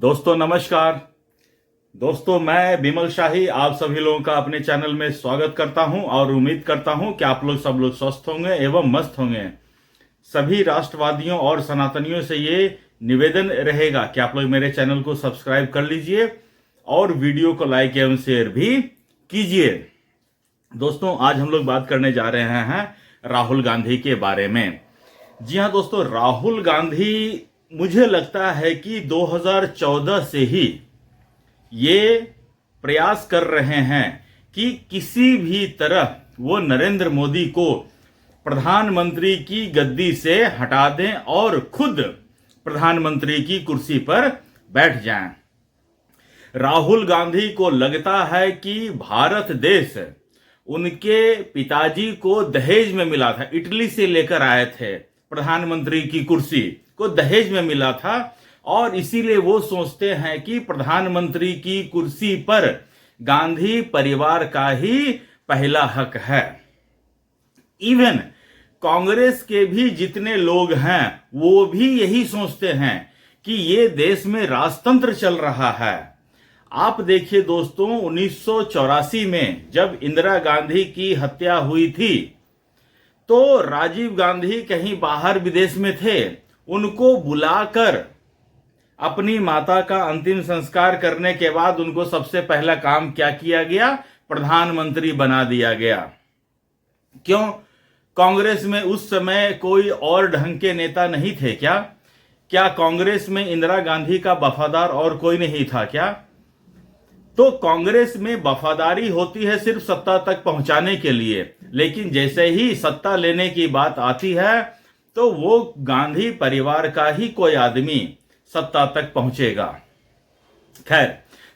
दोस्तों नमस्कार। दोस्तों मैं बिमल शाही आप सभी लोगों का अपने चैनल में स्वागत करता हूं और उम्मीद करता हूं कि आप लोग सब लोग स्वस्थ होंगे एवं मस्त होंगे। सभी राष्ट्रवादियों और सनातनियों से ये निवेदन रहेगा कि आप लोग मेरे चैनल को सब्सक्राइब कर लीजिए और वीडियो को लाइक एवं शेयर भी कीजिए। दोस्तों आज हम लोग बात करने जा रहे हैं राहुल गांधी के बारे में। जी हाँ दोस्तों, राहुल गांधी मुझे लगता है कि 2014 से ही ये प्रयास कर रहे हैं कि किसी भी तरह वो नरेंद्र मोदी को प्रधानमंत्री की गद्दी से हटा दें और खुद प्रधानमंत्री की कुर्सी पर बैठ जाएं। राहुल गांधी को लगता है कि भारत देश उनके पिताजी को दहेज में मिला था, इटली से लेकर आए थे, प्रधानमंत्री की कुर्सी को दहेज में मिला था और इसीलिए वो सोचते हैं कि प्रधानमंत्री की कुर्सी पर गांधी परिवार का ही पहला हक है। इवन कांग्रेस के भी जितने लोग हैं वो भी यही सोचते हैं कि ये देश में राजतंत्र चल रहा है। आप देखिए दोस्तों, 1984 में जब इंदिरा गांधी की हत्या हुई थी तो राजीव गांधी कहीं बाहर विदेश में थे, उनको बुलाकर अपनी माता का अंतिम संस्कार करने के बाद उनको सबसे पहला काम क्या किया गया? प्रधानमंत्री बना दिया गया। क्यों? कांग्रेस में उस समय कोई और ढंग के नेता नहीं थे क्या? क्या कांग्रेस में इंदिरा गांधी का वफादार और कोई नहीं था क्या? तो कांग्रेस में वफादारी होती है सिर्फ सत्ता तक पहुंचाने के लिए, लेकिन जैसे ही सत्ता लेने की बात आती है तो वो गांधी परिवार का ही कोई आदमी सत्ता तक पहुंचेगा। खैर,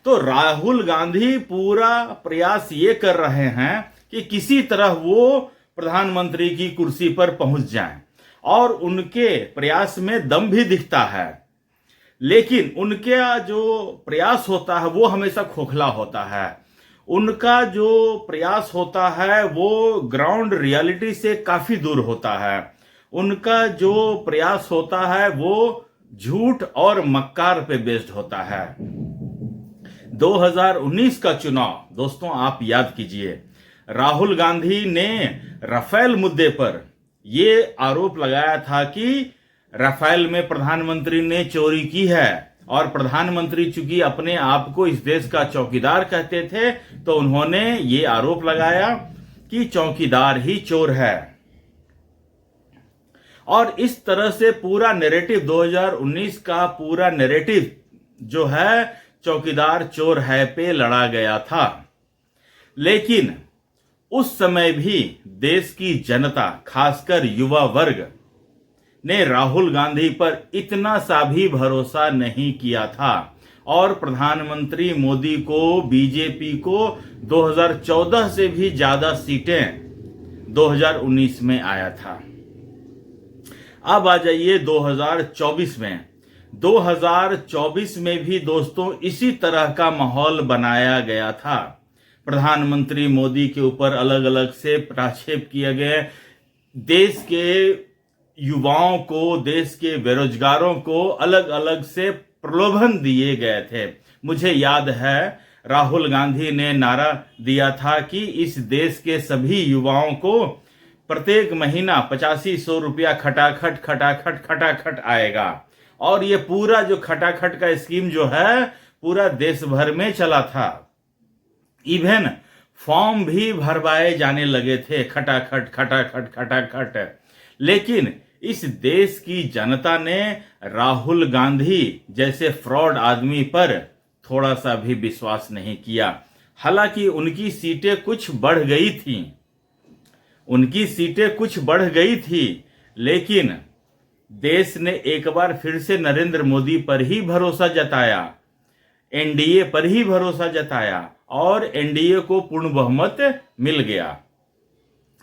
तो राहुल गांधी पूरा प्रयास ये कर रहे हैं कि किसी तरह वो प्रधानमंत्री की कुर्सी पर पहुंच जाएं और उनके प्रयास में दम भी दिखता है, लेकिन उनका जो प्रयास होता है वो हमेशा खोखला होता है। उनका जो प्रयास होता है वो ग्राउंड रियलिटी से काफी दूर होता है। उनका जो प्रयास होता है वो झूठ और मक्कार पे बेस्ड होता है। 2019 का चुनाव दोस्तों आप याद कीजिए, राहुल गांधी ने राफेल मुद्दे पर यह आरोप लगाया था कि राफेल में प्रधानमंत्री ने चोरी की है और प्रधानमंत्री चूंकि अपने आप को इस देश का चौकीदार कहते थे तो उन्होंने ये आरोप लगाया कि चौकीदार ही चोर है। और इस तरह से पूरा नैरेटिव 2019 का पूरा नैरेटिव जो है चौकीदार चोर है पे लड़ा गया था। लेकिन उस समय भी देश की जनता खासकर युवा वर्ग ने राहुल गांधी पर इतना सा भी भरोसा नहीं किया था और प्रधानमंत्री मोदी को, बीजेपी को 2014 से भी ज्यादा सीटें 2019 में आया था। अब आ जाइए 2024 में। 2024 में भी दोस्तों इसी तरह का माहौल बनाया गया था। प्रधानमंत्री मोदी के ऊपर अलग अलग से प्रक्षेप किए गए, देश के युवाओं को, देश के बेरोजगारों को अलग अलग से प्रलोभन दिए गए थे। मुझे याद है राहुल गांधी ने नारा दिया था कि इस देश के सभी युवाओं को प्रत्येक महीना 8500 रुपया खटाखट खटाखट खटाखट आएगा। और ये पूरा जो खटाखट का स्कीम जो है पूरा देश भर में चला था। इवन फॉर्म भी भरवाए जाने लगे थे, खटाखट खटाखट खटाखट। लेकिन इस देश की जनता ने राहुल गांधी जैसे फ्रॉड आदमी पर थोड़ा सा भी विश्वास नहीं किया। हालांकि उनकी सीटें कुछ बढ़ गई थी, लेकिन देश ने एक बार फिर से नरेंद्र मोदी पर ही भरोसा जताया, एनडीए पर ही भरोसा जताया और एनडीए को पूर्ण बहुमत मिल गया।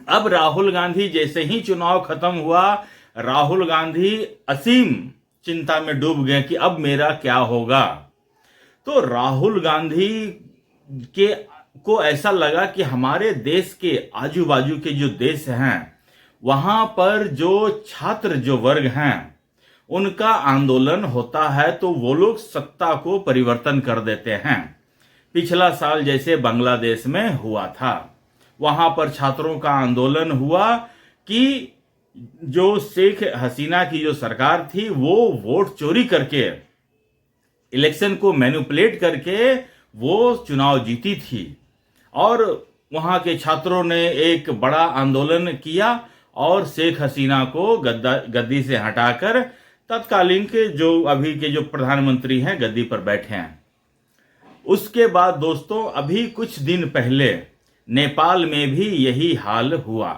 अब राहुल गांधी जैसे ही चुनाव खत्म हुआ, राहुल गांधी असीम चिंता में डूब गए कि अब मेरा क्या होगा। तो राहुल गांधी को ऐसा लगा कि हमारे देश के आजू बाजू के जो देश हैं वहां पर जो छात्र जो वर्ग हैं उनका आंदोलन होता है तो वो लोग सत्ता को परिवर्तन कर देते हैं। पिछला साल जैसे बांग्लादेश में हुआ था, वहां पर छात्रों का आंदोलन हुआ कि जो शेख हसीना की जो सरकार थी वो वोट चोरी करके, इलेक्शन को मैनिपुलेट करके वो चुनाव जीती थी। और वहां के छात्रों ने एक बड़ा आंदोलन किया और शेख हसीना को गद्दी से हटाकर तत्कालीन के जो अभी के जो प्रधानमंत्री हैं गद्दी पर बैठे हैं। उसके बाद दोस्तों अभी कुछ दिन पहले नेपाल में भी यही हाल हुआ।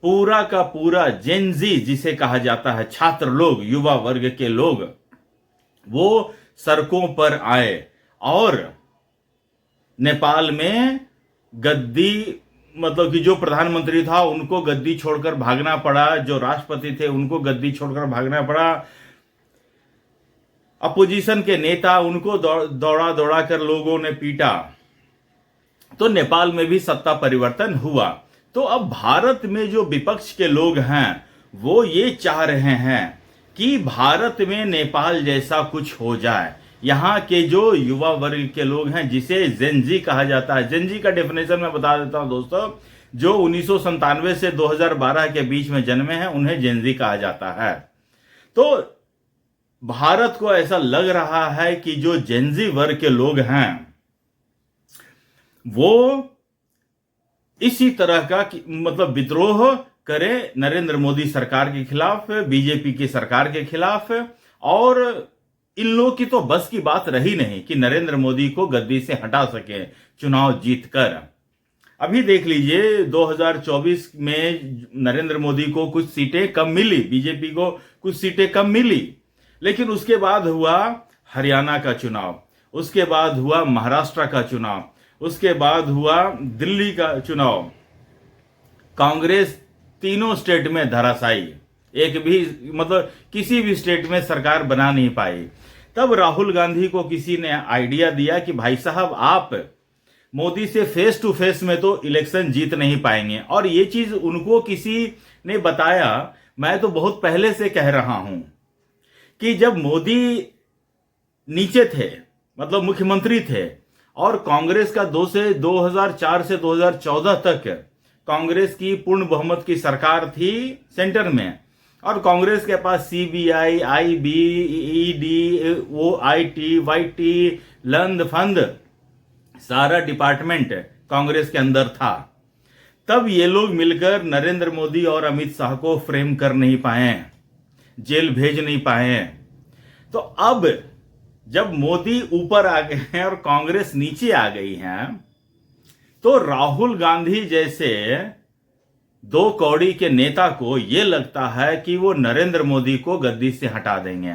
पूरा का पूरा जेनजी जिसे कहा जाता है, छात्र लोग, युवा वर्ग के लोग, वो सड़कों पर आए और नेपाल में गद्दी मतलब कि जो प्रधानमंत्री था उनको गद्दी छोड़कर भागना पड़ा, जो राष्ट्रपति थे उनको गद्दी छोड़कर भागना पड़ा, अपोजिशन के नेता उनको दौड़ा दौड़ा कर लोगों ने पीटा। तो नेपाल में भी सत्ता परिवर्तन हुआ। तो अब भारत में जो विपक्ष के लोग हैं वो ये चाह रहे हैं कि भारत में नेपाल जैसा कुछ हो जाए। यहाँ के जो युवा वर्ग के लोग हैं जिसे जेनजी कहा जाता है, जेनजी का डेफिनेशन मैं बता देता हूं दोस्तों, जो 1997 से 2012 के बीच में जन्मे हैं उन्हें जेनजी कहा जाता है। तो भारत को ऐसा लग रहा है कि जो जेनजी वर्ग के लोग हैं वो इसी तरह का मतलब विद्रोह करे नरेंद्र मोदी सरकार के खिलाफ, बीजेपी की सरकार के खिलाफ। और इन लोगों की तो बस की बात रही नहीं कि नरेंद्र मोदी को गद्दी से हटा सके चुनाव जीतकर। अभी देख लीजिए 2024 में नरेंद्र मोदी को कुछ सीटें कम मिली, बीजेपी को कुछ सीटें कम मिली, लेकिन उसके बाद हुआ हरियाणा का चुनाव, उसके बाद हुआ महाराष्ट्र का चुनाव, उसके बाद हुआ दिल्ली का चुनाव। कांग्रेस तीनों स्टेट में धराशायी, एक भी मतलब किसी भी स्टेट में सरकार बना नहीं पाई। तब राहुल गांधी को किसी ने आइडिया दिया कि भाई साहब आप मोदी से फेस टू फेस में तो इलेक्शन जीत नहीं पाएंगे। और ये चीज उनको किसी ने बताया, मैं तो बहुत पहले से कह रहा हूं कि जब मोदी नीचे थे मतलब मुख्यमंत्री थे और कांग्रेस का 2004 से 2014 तक कांग्रेस की पूर्ण बहुमत की सरकार थी सेंटर में, और कांग्रेस के पास सीबीआई, आईबी, ईडी, ओआईटी, वाईटी, लंद फंद सारा डिपार्टमेंट कांग्रेस के अंदर था। तब ये लोग मिलकर नरेंद्र मोदी और अमित शाह को फ्रेम कर नहीं पाए, जेल भेज नहीं पाए। तो अब जब मोदी ऊपर आ गए हैं और कांग्रेस नीचे आ गई है, तो राहुल गांधी जैसे दो कौड़ी के नेता को यह लगता है कि वो नरेंद्र मोदी को गद्दी से हटा देंगे।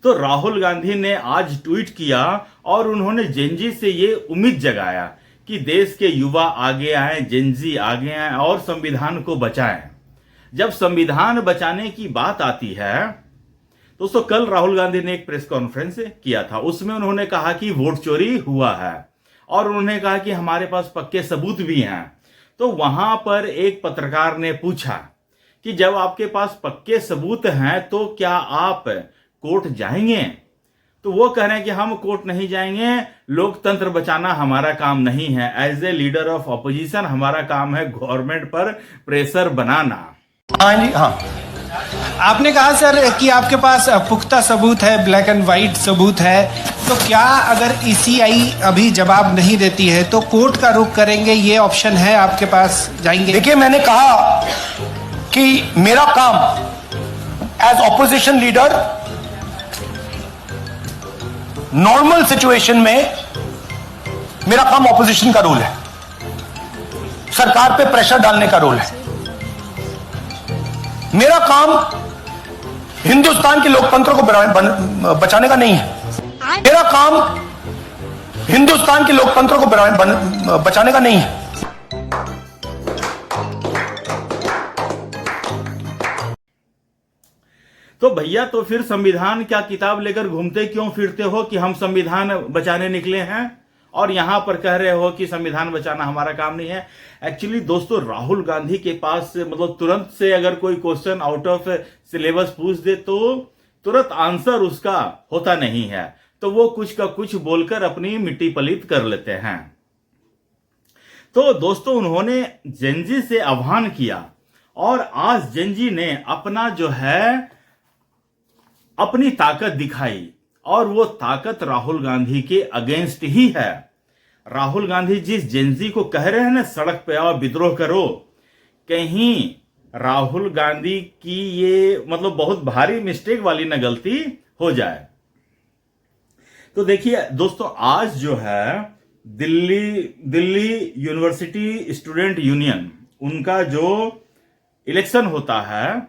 तो राहुल गांधी ने आज ट्वीट किया और उन्होंने जेनजी से ये उम्मीद जगाया कि देश के युवा आगे आए, जेनजी आगे आए और संविधान को बचाएं। जब संविधान बचाने की बात आती है दोस्तों, कल राहुल गांधी ने एक प्रेस कॉन्फ्रेंस किया था, उसमें उन्होंने कहा कि वोट चोरी हुआ है और उन्होंने कहा कि हमारे पास पक्के सबूत भी हैं। तो वहां पर एक पत्रकार ने पूछा कि जब आपके पास पक्के सबूत हैं तो क्या आप कोर्ट जाएंगे? तो वो कह रहे हैं कि हम कोर्ट नहीं जाएंगे, लोकतंत्र बचाना हमारा काम नहीं है। As a leader of opposition हमारा काम है गवर्नमेंट पर प्रेशर बनाना। हाँ जी, हाँ। आपने कहा सर कि आपके पास पुख्ता सबूत है, ब्लैक एंड व्हाइट सबूत है, तो क्या अगर ईसीआई अभी जवाब नहीं देती है तो कोर्ट का रुख करेंगे, ये ऑप्शन है आपके पास, जाएंगे? देखिए, मैंने कहा कि मेरा काम as opposition leader normal situation में मेरा काम ऑपोजिशन का रोल है, सरकार पे प्रेशर डालने का रोल है। मेरा काम हिंदुस्तान के लोकतंत्र को बचाने का नहीं है। मेरा काम हिंदुस्तान के लोकतंत्र को बचाने का नहीं है। तो भैया, तो फिर संविधान क्या किताब लेकर घूमते क्यों फिरते हो कि हम संविधान बचाने निकले हैं? और यहां पर कह रहे हो कि संविधान बचाना हमारा काम नहीं है। एक्चुअली दोस्तों, राहुल गांधी के पास मतलब तुरंत से अगर कोई क्वेश्चन आउट ऑफ सिलेबस पूछ दे तो तुरंत आंसर उसका होता नहीं है, तो वो कुछ का कुछ बोलकर अपनी मिट्टी पलीत कर लेते हैं। तो दोस्तों, उन्होंने जेनजी से आह्वान किया और आज जेनजी ने अपना जो है अपनी ताकत दिखाई, और वो ताकत राहुल गांधी के अगेंस्ट ही है। राहुल गांधी जिस जेनजी को कह रहे हैं ना सड़क पे आओ विद्रोह करो, कहीं राहुल गांधी की ये मतलब बहुत भारी मिस्टेक वाली न गलती हो जाए। तो देखिए दोस्तों, आज जो है दिल्ली यूनिवर्सिटी स्टूडेंट यूनियन, उनका जो इलेक्शन होता है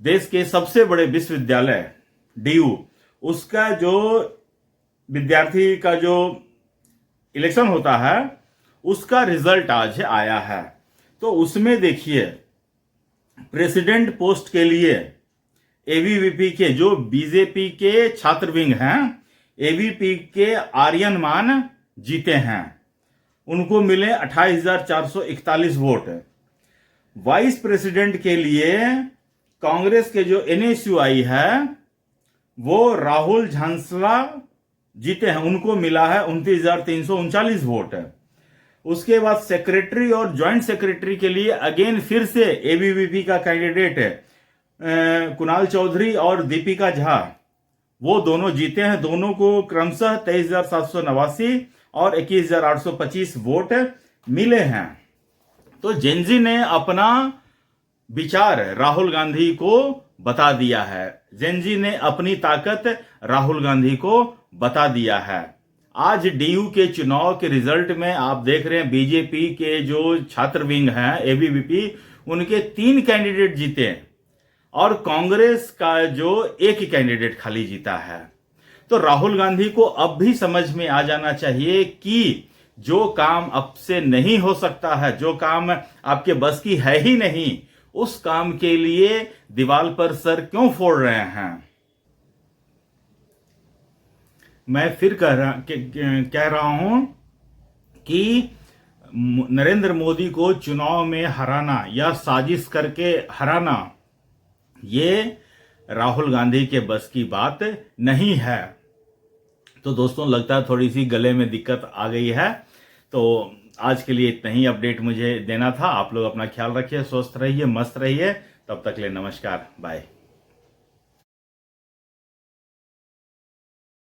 देश के सबसे बड़े विश्वविद्यालय डीयू, उसका जो विद्यार्थी का जो इलेक्शन होता है उसका रिजल्ट आज आया है। तो उसमें देखिए, प्रेसिडेंट पोस्ट के लिए एबीवीपी के जो बीजेपी के छात्र विंग हैं, एबीवीपी के आर्यन मान जीते हैं, उनको मिले 28,441 वोट। वाइस प्रेसिडेंट के लिए कांग्रेस के जो एनएसयूआई है वो राहुल झांसला जीते हैं, उनको मिला है 29,339 वोट। उसके बाद सेक्रेटरी और ज्वाइंट सेक्रेटरी के लिए अगेन फिर से एबीवीपी का कैंडिडेट कुणाल चौधरी और दीपिका झा, वो दोनों जीते हैं। दोनों को क्रमशः 23,789 और 21,825 वोट मिले हैं। तो जेनजी ने अपना विचार राहुल गांधी को बता दिया है, जेनजी ने अपनी ताकत राहुल गांधी को बता दिया है। आज डीयू के चुनाव के रिजल्ट में आप देख रहे हैं बीजेपी के जो छात्र विंग हैं एबीवीपी, उनके 3 कैंडिडेट जीते और कांग्रेस का जो एक कैंडिडेट खाली जीता है। तो राहुल गांधी को अब भी समझ में आ जाना चाहिए कि जो काम अब से नहीं हो सकता है, जो काम आपके बस की है ही नहीं, उस काम के लिए दीवार पर सर क्यों फोड़ रहे हैं। मैं फिर कह रहा हूं कि नरेंद्र मोदी को चुनाव में हराना या साजिश करके हराना, ये राहुल गांधी के बस की बात नहीं है। तो दोस्तों, लगता है थोड़ी सी गले में दिक्कत आ गई है। तो आज के लिए इतना ही अपडेट मुझे देना था। आप लोग अपना ख्याल रखिए, स्वस्थ रहिए, मस्त रहिए। तब तक के लिए नमस्कार, बाय।